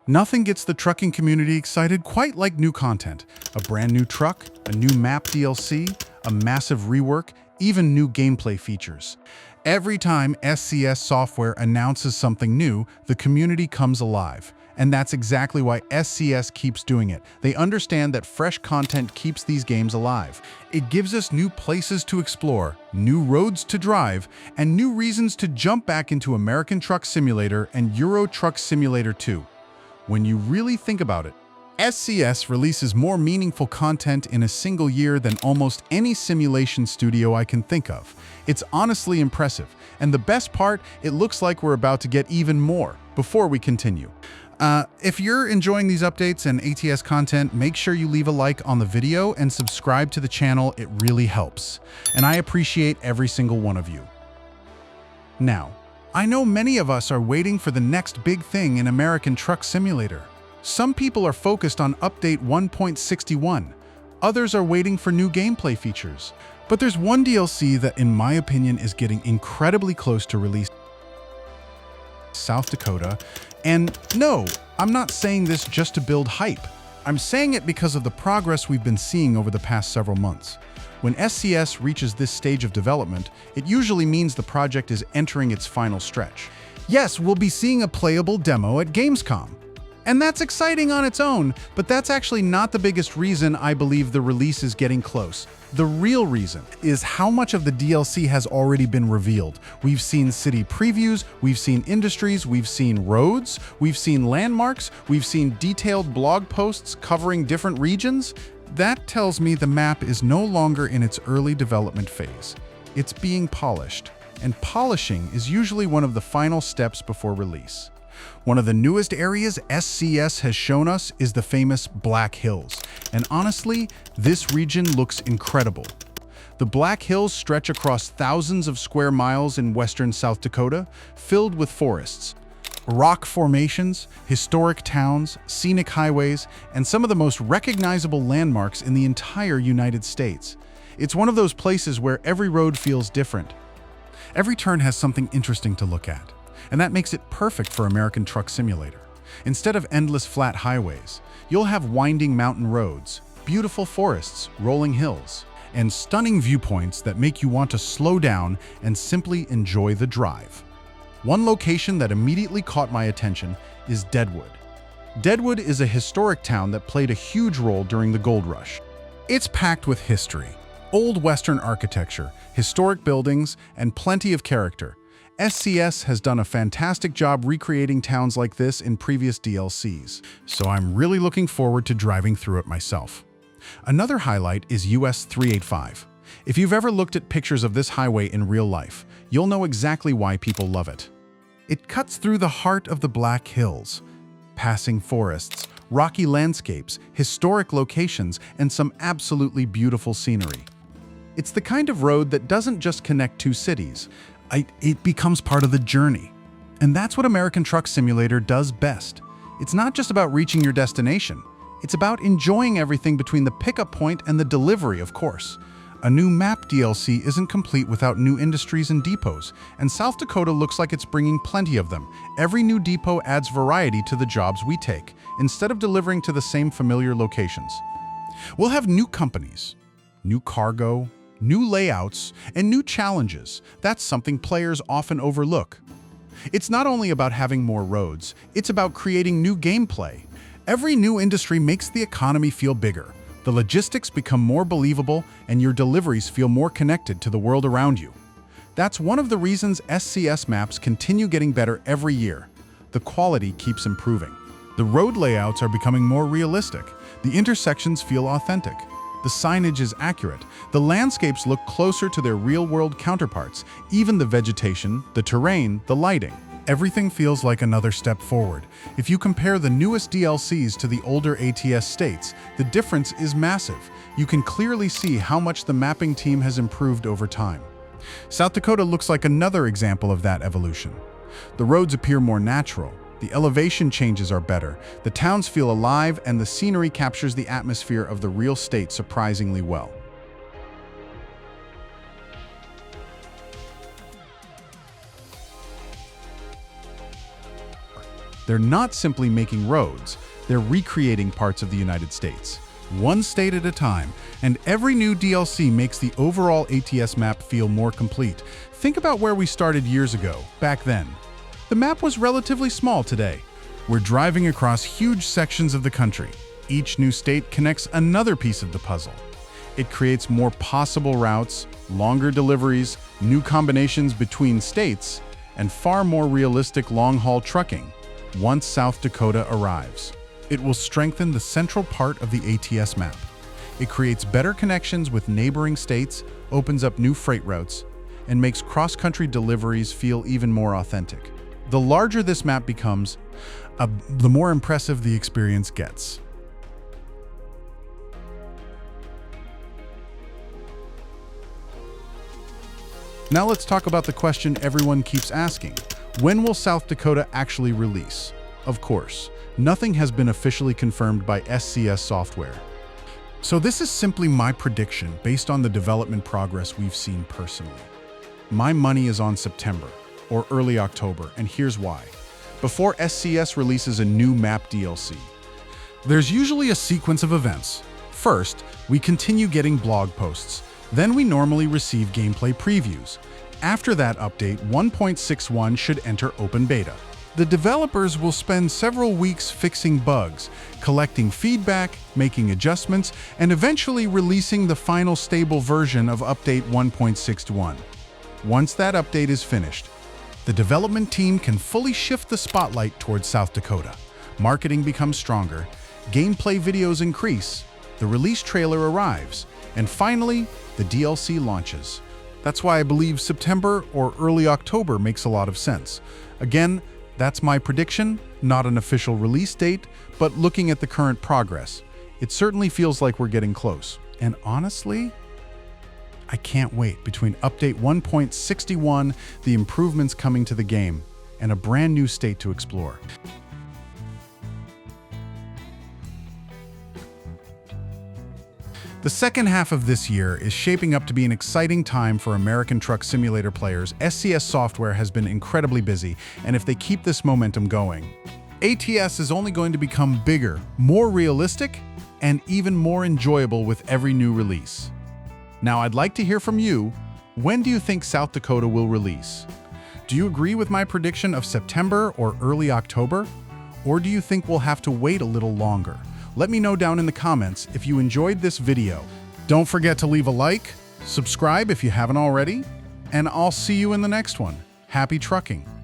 Nothing gets the trucking community excited quite like new content. A brand new truck, a new map DLC, a massive rework, even new gameplay features. Every time SCS Software announces something new, the community comes alive. And that's exactly why SCS keeps doing it. They understand that fresh content keeps these games alive. It gives us new places to explore, new roads to drive, and new reasons to jump back into American Truck Simulator and Euro Truck Simulator 2. When you really think about it, SCS releases more meaningful content in a single year than almost any simulation studio I can think of. It's honestly impressive, and the best part, it looks like we're about to get even more. Before we continue, if you're enjoying these updates and ATS content, make sure you leave a like on the video and subscribe to the channel. It really helps, and I appreciate every single one of you. Now, I know many of us are waiting for the next big thing in American Truck Simulator. Some people are focused on Update 1.61. Others are waiting for new gameplay features. But there's one DLC that, in my opinion, is getting incredibly close to release: South Dakota. And no, I'm not saying this just to build hype. I'm saying it because of the progress we've been seeing over the past several months. When SCS reaches this stage of development, it usually means the project is entering its final stretch. Yes, we'll be seeing a playable demo at Gamescom. And that's exciting on its own, but that's actually not the biggest reason I believe the release is getting close. The real reason is how much of the DLC has already been revealed. We've seen city previews, we've seen industries, we've seen roads, we've seen landmarks, we've seen detailed blog posts covering different regions. That tells me the map is no longer in its early development phase. It's being polished, and polishing is usually one of the final steps before release. One of the newest areas SCS has shown us is the famous Black Hills, and honestly, this region looks incredible. The Black Hills stretch across thousands of square miles in western South Dakota, filled with forests, rock formations, historic towns, scenic highways, and some of the most recognizable landmarks in the entire United States. It's one of those places where every road feels different. Every turn has something interesting to look at. And that makes it perfect for American Truck Simulator. Instead of endless flat highways, you'll have winding mountain roads, beautiful forests, rolling hills, and stunning viewpoints that make you want to slow down and simply enjoy the drive. One location that immediately caught my attention is Deadwood. Deadwood is a historic town that played a huge role during the Gold Rush. It's packed with history, old Western architecture, historic buildings, and plenty of character. SCS has done a fantastic job recreating towns like this in previous DLCs, so I'm really looking forward to driving through it myself. Another highlight is US 385. If you've ever looked at pictures of this highway in real life, you'll know exactly why people love it. It cuts through the heart of the Black Hills, passing forests, rocky landscapes, historic locations, and some absolutely beautiful scenery. It's the kind of road that doesn't just connect two cities. It becomes part of the journey. And that's what American Truck Simulator does best. It's not just about reaching your destination. It's about enjoying everything between the pickup point and the delivery, of course. A new map DLC isn't complete without new industries and depots, and South Dakota looks like it's bringing plenty of them. Every new depot adds variety to the jobs we take, instead of delivering to the same familiar locations. We'll have new companies, new cargo, new layouts, and new challenges. That's something players often overlook. It's not only about having more roads, it's about creating new gameplay. Every new industry makes the economy feel bigger. The logistics become more believable, and your deliveries feel more connected to the world around you. That's one of the reasons SCS maps continue getting better every year. The quality keeps improving. The road layouts are becoming more realistic. The intersections feel authentic. The signage is accurate. The landscapes look closer to their real-world counterparts. Even the vegetation, the terrain, the lighting. Everything feels like another step forward. If you compare the newest DLCs to the older ATS states, the difference is massive. You can clearly see how much the mapping team has improved over time. South Dakota looks like another example of that evolution. The roads appear more natural. The elevation changes are better, the towns feel alive, and the scenery captures the atmosphere of the real state surprisingly well. They're not simply making roads, they're recreating parts of the United States, one state at a time, and every new DLC makes the overall ATS map feel more complete. Think about where we started years ago, back then. The map was relatively small today. We're driving across huge sections of the country. Each new state connects another piece of the puzzle. It creates more possible routes, longer deliveries, new combinations between states, and far more realistic long-haul trucking once South Dakota arrives. It will strengthen the central part of the ATS map. It creates better connections with neighboring states, opens up new freight routes, and makes cross-country deliveries feel even more authentic. The larger this map becomes, the more impressive the experience gets. Now let's talk about the question everyone keeps asking. When will South Dakota actually release? Of course, nothing has been officially confirmed by SCS Software. So this is simply my prediction based on the development progress we've seen personally. My money is on September or early October, and here's why. Before SCS releases a new map DLC, there's usually a sequence of events. First, we continue getting blog posts. Then we normally receive gameplay previews. After that update, 1.61 should enter open beta. The developers will spend several weeks fixing bugs, collecting feedback, making adjustments, and eventually releasing the final stable version of update 1.61. Once that update is finished, the development team can fully shift the spotlight towards South Dakota. Marketing becomes stronger, gameplay videos increase, the release trailer arrives, and finally, the DLC launches. That's why I believe September or early October makes a lot of sense. Again, that's my prediction, not an official release date, but looking at the current progress, it certainly feels like we're getting close. And honestly, I can't wait. Between update 1.61, the improvements coming to the game, and a brand new state to explore. The second half of this year is shaping up to be an exciting time for American Truck Simulator players. SCS Software has been incredibly busy, and if they keep this momentum going, ATS is only going to become bigger, more realistic, and even more enjoyable with every new release. Now, I'd like to hear from you. When do you think South Dakota will release? Do you agree with my prediction of September or early October? Or do you think we'll have to wait a little longer? Let me know down in the comments if you enjoyed this video. Don't forget to leave a like, subscribe if you haven't already, and I'll see you in the next one. Happy trucking!